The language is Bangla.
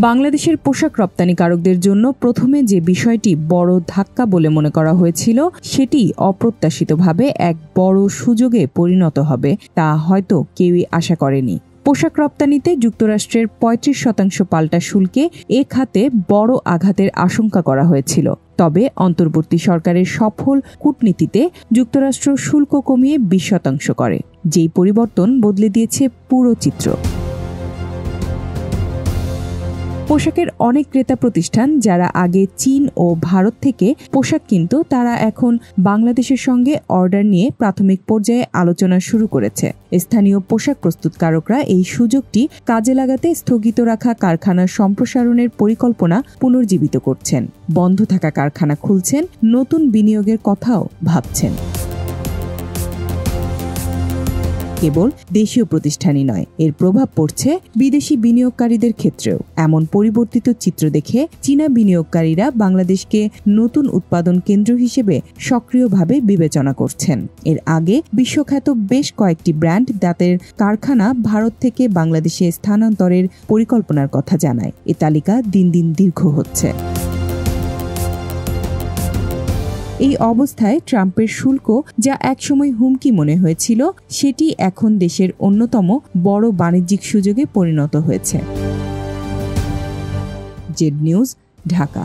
বাংলাদেশের পোশাক রপ্তানিকারকদের জন্য প্রথমে যে বিষয়টি বড় ধাক্কা বলে মনে করা হয়েছিল, সেটি অপ্রত্যাশিতভাবে এক বড় সুযোগে পরিণত হবে তা হয়তো কেউই আশা করেনি। পোশাক রপ্তানিতে যুক্তরাষ্ট্রের ৩৫% পাল্টা শুল্কে এ খাতে বড় আঘাতের আশঙ্কা করা হয়েছিল। তবে অন্তর্বর্তী সরকারের সফল কূটনীতিতে যুক্তরাষ্ট্র শুল্ক কমিয়ে ২০% করে, যেই পরিবর্তন বদলে দিয়েছে পুরো চিত্র। পোশাকের অনেক ক্রেতা প্রতিষ্ঠান যারা আগে চীন ও ভারত থেকে পোশাক কিনত, তারা এখন বাংলাদেশের সঙ্গে অর্ডার নিয়ে প্রাথমিক পর্যায়ে আলোচনা শুরু করেছে। স্থানীয় পোশাক প্রস্তুতকারকরা এই সুযোগটি কাজে লাগাতে স্থগিত রাখা কারখানার সম্প্রসারণের পরিকল্পনা পুনর্জীবিত করছেন, বন্ধ থাকা কারখানা খুলছেন, নতুন বিনিয়োগের কথাও ভাবছেন। কেবল দেশীয় প্রতিষ্ঠানই নয়, এর প্রভাব পড়ছে বিদেশি বিনিয়োগকারীদের ক্ষেত্রেও। এমন পরিবর্তিত চিত্র দেখে চীনা বিনিয়োগকারীরা বাংলাদেশকে নতুন উৎপাদন কেন্দ্র হিসেবে সক্রিয়ভাবে বিবেচনা করছেন। এর আগে বিশ্বখ্যাত বেশ কয়েকটি ব্র্যান্ড দাঁতের কারখানা ভারত থেকে বাংলাদেশে স্থানান্তরের পরিকল্পনার কথা জানায়। এ তালিকা দিন দিন দীর্ঘ হচ্ছে। এই অবস্থায় ট্রাম্পের শুল্ক, যা একসময় হুমকি মনে হয়েছিল, সেটি এখন দেশের অন্যতম বড় বাণিজ্যিক সুযোগে পরিণত হয়েছে। Z news, Dhaka.